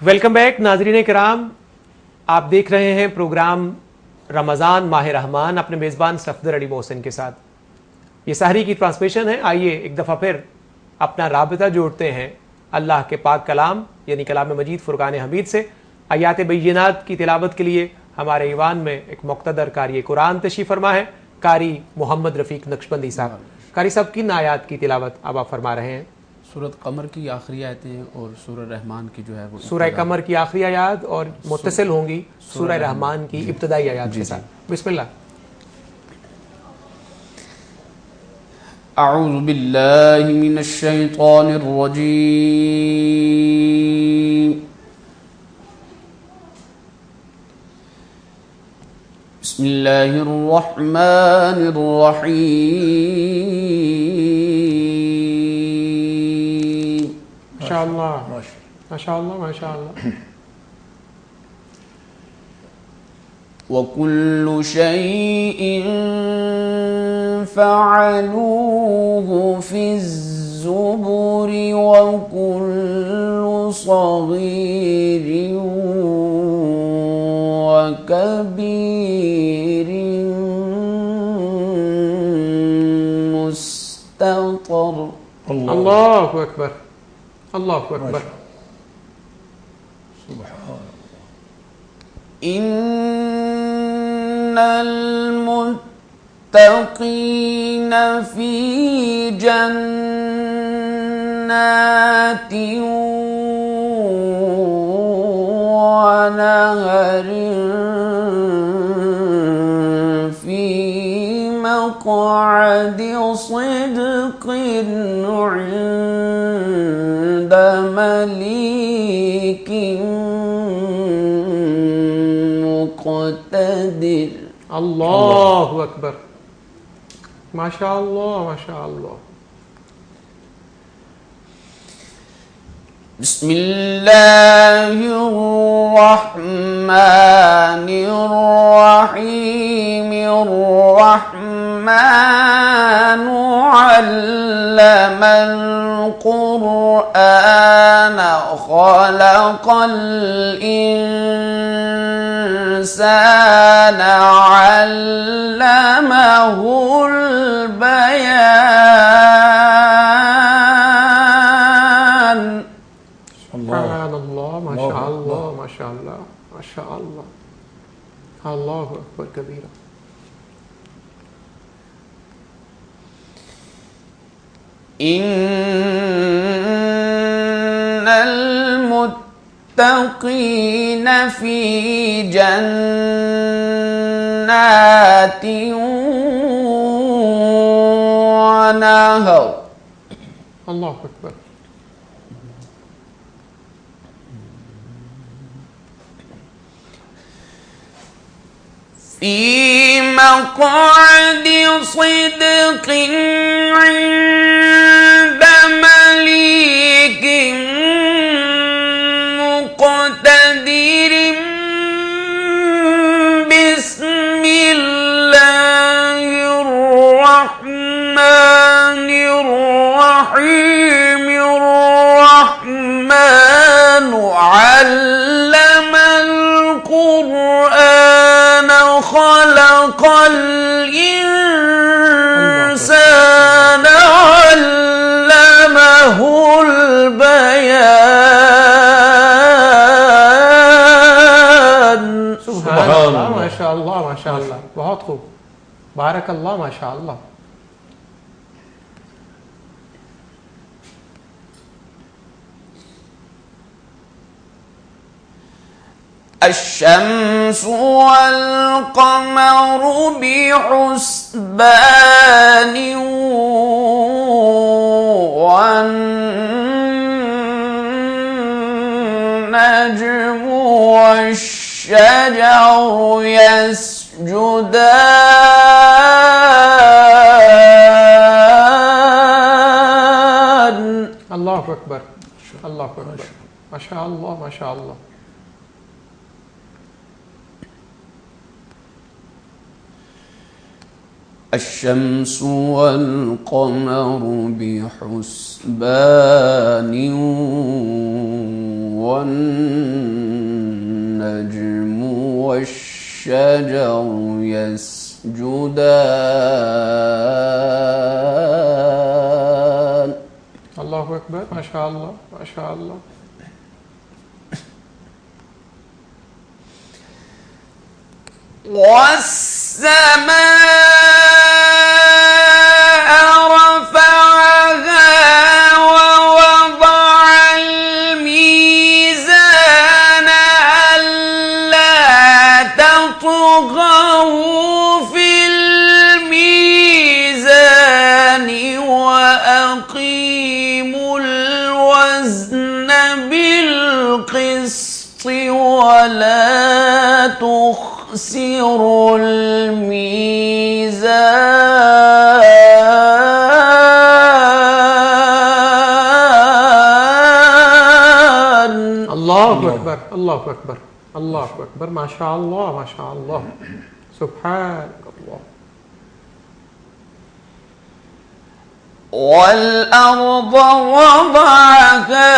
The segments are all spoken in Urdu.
ویلکم بیک ناظرین کرام، آپ دیکھ رہے ہیں پروگرام رمضان ماہ رحمان اپنے میزبان صفدر علی محسن کے ساتھ. یہ سحری کی ٹرانسمیشن ہے. آئیے ایک دفعہ پھر اپنا رابطہ جوڑتے ہیں اللہ کے پاک کلام یعنی کلام مجید فرقان حمید سے. آیات بینات کی تلاوت کے لیے ہمارے ایوان میں ایک مقتدر قاری قرآن تشریف فرما ہے، قاری محمد رفیق نقشبندی صاحب. قاری صاحب کن آیات کی تلاوت اب آپ فرما رہے ہیں؟ سورۃ قمر کی آخری آیتیں اور سورہ رحمان کی جو ہے وہ سورہ قمر کی آخری آیات اور متصل ہوں گی سورہ رحمان کی ابتدائی آیات کے ساتھ. بسم اللہ. اعوذ باللہ من الشیطان الرجیم. بسم اللہ الرحمن الرحیم. ماشاءاللہ ماشاءاللہ ماشاءاللہ. وَكُلُّ شَيْءٍ فَعَلُوهُ فِي الزُّبُرِ وَكُلُّ صَغِيرٍ وَكَبِيرٍ مُسْتَطَرٌ. اللہ اکبر اللہ اکبر. إن المتقين في جنات ونهر في مقعد صدق عند مليك مقتدر. اللہ اکبر. ماشاءاللہ ماشاءاللہ. بسم اللہ الرحمن الرحیم. الرحمن علم القرآن خلق الإنسان علمه البيان. سبحان اللہ ماشاءاللہ ماشاءاللہ ماشاءاللہ. اللہ اکبر کبیرہ. ان المتقین فی جنات ونہر. اللہ اکبر. فی مقعد صدق عند ملیک مقتدر. بسم اللہ الرحمن الرحیم. الرحمن علم القرآن خلق الإنسان علمه البيان. سبحان اللہ ماشاءاللہ ماشاءاللہ. بہت خوب. بارک اللہ ماشاءاللہ. الشمس والقمر بحسبان والنجم والشجر يسجدان. اللہ اکبر اللہ اکبر. ماشاءاللہ ماشاءاللہ. الشمس والقمر بحسبان والنجم والشجر يسجدان. اللہ اکبر، ماشاء اللہ ماشاء اللہ. والسماء رفعها ووضع الميزان ألا تطغوا في الميزان وأقيموا الوزن بالقسط ولا تخسروا الميزان. اللہ اکبر اللہ اکبر اللہ اکبر، ماشاء اللہ ماشاء اللہ، سبحان اللہ. والأرض وضعها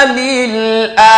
للأنام.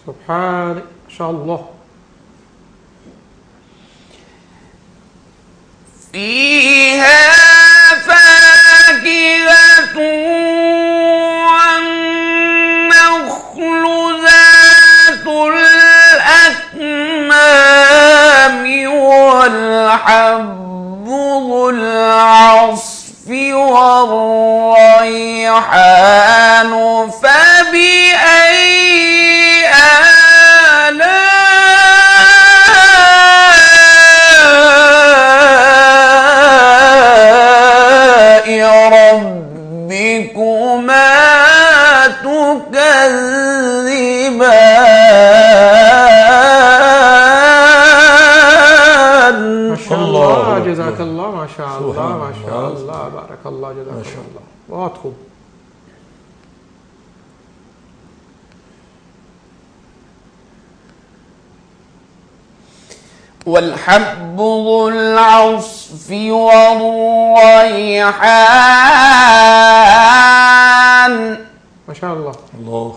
سبحان ماشاء اللہ. فيها فاكهة والنخل ذات الأكمام والحب ذو العصف والريحان. فبأي ربكما تكذبان. ماشاء اللہ، جزاک اللہ، ماشاء اللہ ماشاء اللہ، بارک اللہ، جزاک اللہ، بہت خوب. والحب ذو العصف والريحان. ماشاء اللہ. اللہ.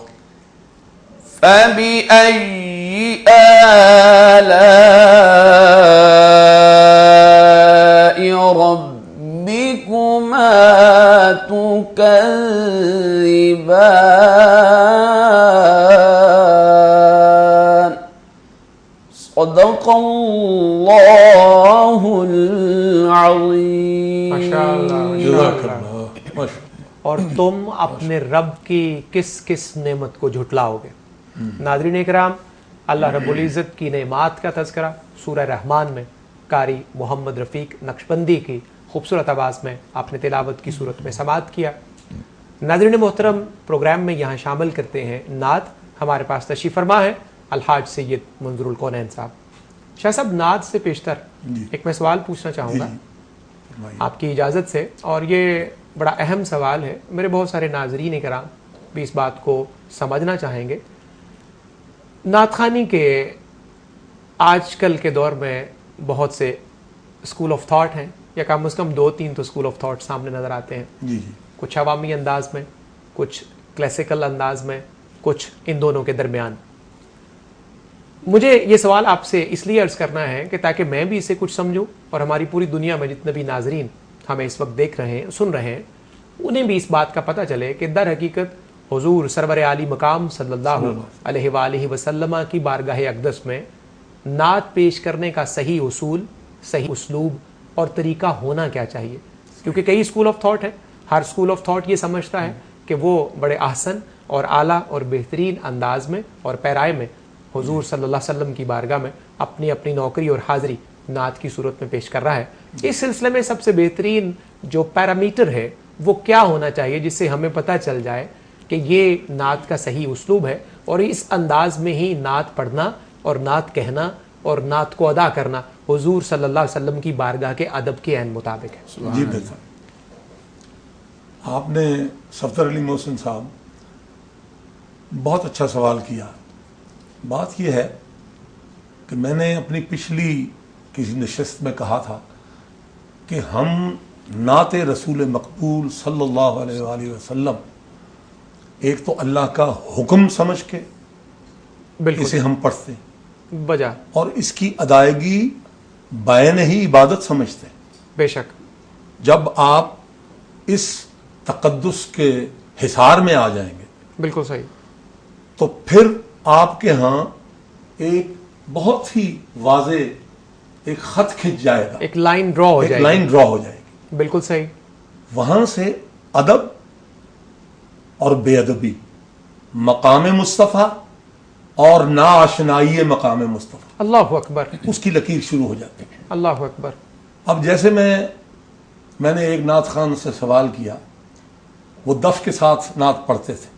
فبأي آلاء ربكما تكذبان. صدق اللہ العظیم. ماشاء اللہ جزاک ماشاء اللہ. اللہ. ماشاء اللہ. اور تم اپنے رب کی کس کس نعمت کو جھٹلاؤ گے. ناظرین اکرام، اللہ رب العزت کی نعمات کا تذکرہ سورہ رحمان میں قاری محمد رفیق نقشبندی کی خوبصورت آواز میں آپ نے تلاوت کی صورت میں سماعت کیا. ناظرین محترم، پروگرام میں یہاں شامل کرتے ہیں نعت. ہمارے پاس تشریف فرما ہے الحاج سید منظور الکونین صاحب. شاہ صاحب، نعت سے پیشتر ایک میں سوال پوچھنا چاہوں گا آپ کی اجازت سے، اور یہ بڑا اہم سوال ہے. میرے بہت سارے ناظرین کرام بھی اس بات کو سمجھنا چاہیں گے. نعت خوانی کے آج کل کے دور میں بہت سے اسکول آف تھاٹ ہیں، یا کم از کم 2-3 تو اسکول آف تھاٹ سامنے نظر آتے ہیں. جی جی. کچھ عوامی انداز میں، کچھ کلاسیکل انداز میں، کچھ ان دونوں کے درمیان. مجھے یہ سوال آپ سے اس لیے عرض کرنا ہے کہ تاکہ میں بھی اسے کچھ سمجھوں، اور ہماری پوری دنیا میں جتنے بھی ناظرین ہمیں اس وقت دیکھ رہے ہیں، سن رہے ہیں، انہیں بھی اس بات کا پتہ چلے کہ در حقیقت حضور سرور عالی مقام صلی اللہ علیہ وآلہ وسلم کی بارگاہ اقدس میں نعت پیش کرنے کا صحیح اصول، صحیح اسلوب اور طریقہ ہونا کیا چاہیے. کیونکہ کئی اسکول آف تھاٹ ہیں. ہر اسکول آف تھاٹ یہ سمجھتا ہے کہ وہ بڑے احسن اور اعلیٰ اور بہترین انداز میں اور پیرائے میں حضور صلی اللہ علیہ وسلم کی بارگاہ میں اپنی اپنی نوکری اور حاضری نعت کی صورت میں پیش کر رہا ہے. اس سلسلے میں سب سے بہترین جو پیرامیٹر ہے وہ کیا ہونا چاہیے جس سے ہمیں پتہ چل جائے کہ یہ نعت کا صحیح اسلوب ہے اور اس انداز میں ہی نعت پڑھنا اور نعت کہنا اور نعت کو ادا کرنا حضور صلی اللہ علیہ وسلم کی بارگاہ کے ادب کے عین مطابق ہے. جی بالکل. آپ نے صفدر علی محسن صاحب بہت اچھا سوال کیا. بات یہ ہے کہ میں نے اپنی پچھلی کسی نشست میں کہا تھا کہ ہم نعت رسول مقبول صلی اللہ علیہ وآلہ وسلم ایک تو اللہ کا حکم سمجھ کے بالکل اسے ہم پڑھتے ہیں بجا اور اس کی ادائیگی بعین ہی عبادت سمجھتے ہیں۔ بے شک جب آپ اس تقدس کے حصار میں آ جائیں گے بالکل صحیح، تو پھر آپ کے ہاں ایک بہت ہی واضح ایک خط کھنچ جائے گا، ایک لائن ڈرا ہو ایک جائے لائن ڈرا ہو جائے گی، بالکل صحیح، وہاں سے ادب اور بے ادبی، مقام مصطفیٰ اور ناآشنائی مقام مصطفیٰ، اللہ اکبر، اس کی لکیر شروع ہو جاتی ہے۔ اللہ اکبر، اب جیسے میں نے ایک نعت خان سے سوال کیا، وہ دف کے ساتھ نعت پڑھتے تھے،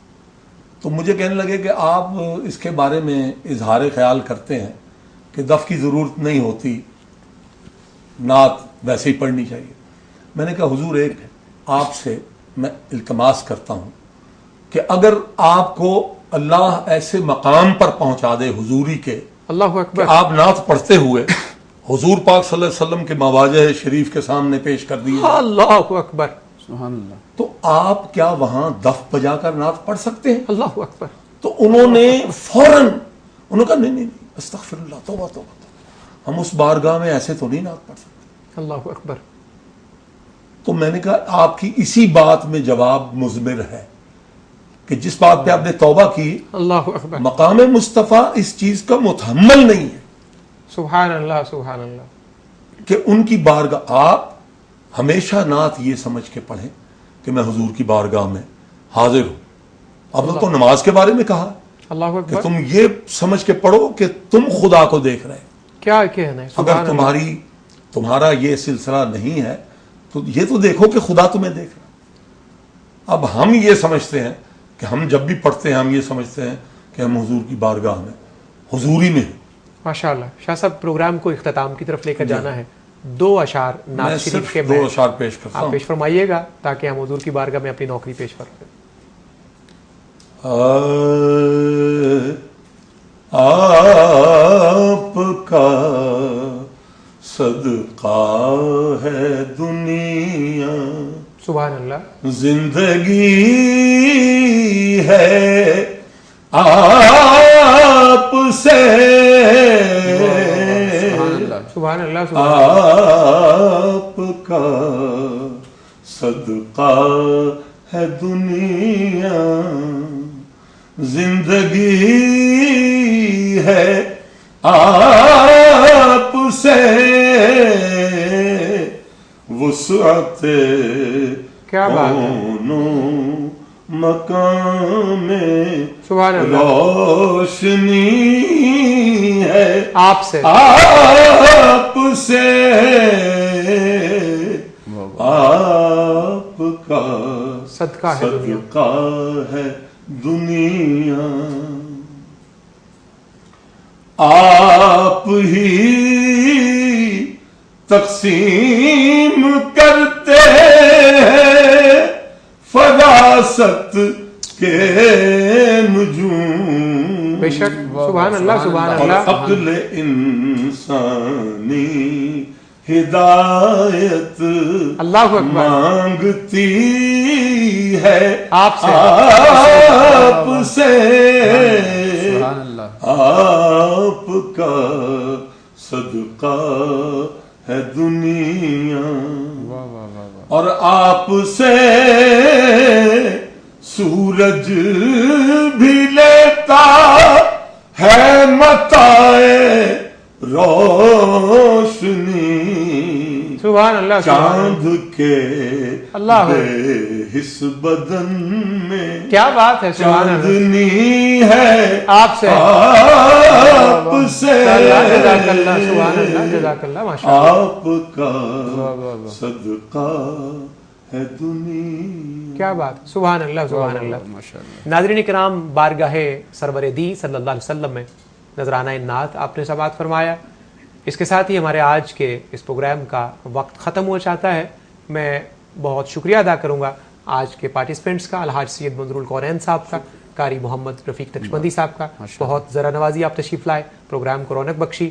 تو مجھے کہنے لگے کہ آپ اس کے بارے میں اظہار خیال کرتے ہیں کہ دف کی ضرورت نہیں ہوتی، نعت ویسے ہی پڑھنی چاہیے۔ میں نے کہا حضور ایک آپ سے میں التماس کرتا ہوں کہ اگر آپ کو اللہ ایسے مقام پر پہنچا دے حضوری کے اللہ کہ اکبر، آپ نعت پڑھتے ہوئے حضور پاک صلی اللہ علیہ وسلم کے مواجہ شریف کے سامنے پیش کر دیے اللہ اکبر، سبحان اللہ. تو آپ کیا وہاں دف بجا کر نعت پڑھ سکتے ہیں؟ اللہ اکبر، تو انہوں نے فوراً انہوں نے کہا نہیں استغفر اللہ، توبہ توبہ، ہم اس بارگاہ میں ایسے تو نہیں نعت پڑھ سکتے۔ اللہ اکبر، تو میں نے کہا آپ کی اسی بات میں جواب مضمر ہے کہ جس بات پہ آپ نے توبہ کی، اللہ اکبر، مقام مصطفیٰ اس چیز کا متحمل نہیں ہے سبحان اللہ، سبحان اللہ، کہ ان کی بارگاہ آپ ہمیشہ نعت یہ سمجھ کے پڑھیں کہ میں حضور کی بارگاہ میں حاضر ہوں۔ اب تو نماز کے بارے میں کہا اللہ کہ اکبر، تم یہ سمجھ کے پڑھو کہ تم خدا کو دیکھ رہے ہو۔ کیا کہنا ہے، اگر سبحان اللہ، تمہارا یہ سلسلہ نہیں ہے تو یہ تو دیکھو کہ خدا تمہیں دیکھ رہا ہے۔ اب ہم یہ سمجھتے ہیں کہ ہم جب بھی پڑھتے ہیں ہم یہ سمجھتے ہیں کہ ہم حضور کی بارگاہ میں حضوری میں ہیں۔ ماشاء اللہ شاہ صاحب، پروگرام کو اختتام کی طرف لے کر جانا ہے، دو اشعار میں نعت شریف صرف کے دو اشعار پیش کرتا آپ ہوں۔ پیش فرمائیے گا تاکہ ہم حضور کی بارگاہ میں اپنی نوکری پیش کر سکیں۔ آپ کا صدقہ ہے دنیا، سبحان اللہ، زندگی ہے آپ سے، سبحان اللہ. سبحان اللہ، سبحان اللہ، آپ کا صدقہ ہے دنیا، زندگی ہے آپ سے، وسعت کیا بات ہے، کونوں مقام میں سبحان اللہ، روشنی ہے آپ سے، آپ سے، آپ کا صدقہ ہے دنیا، صدقہ ہے دنیا، آپ ہی تقسیم کرتے ہیں فراست کے نجوم، بے شک، سبحان اللہ، سبحان اور اللہ، عقل انسانی ہدایت اللہ اکبر، مانگتی ہے آپ سے، آپ سے، سبحان اللہ. آپ کا صدقہ ہے دنیا، واہ واہ واہ واہ. اور آپ سے سورج بھی لیتا ہے متاع روشنی، سبحان اللہ، سبحان اللہ، چاند کے اللہ بے حس بدن میں کیا بات ہے، سبحان اللہ، چاندنی ہے آپ سے، آپ سے، جزاک اللہ، سبحان اللہ، جزاک اللہ، ماشاء اللہ، آپ کا صدقہ ہے دنیا۔ کیا بات، سبحان اللہ، سبحان اللہ۔ ماشاء اللہ. ناظرین کرام، بارگاہ سرور دی صلی اللہ علیہ وسلم میں نذرانہ نعت آپ نے سماعت فرمایا۔ اس کے ساتھ ہی ہمارے آج کے اس پروگرام کا وقت ختم ہو جاتا ہے۔ میں بہت شکریہ ادا کروں گا آج کے پارٹیسپینٹس کا، الحاج سید منظور القونین صاحب کا، قاری محمد رفیق نقشبندی صاحب کا، بہت ذرا نوازی آپ تشریف لائے، پروگرام کو رونق بخشی۔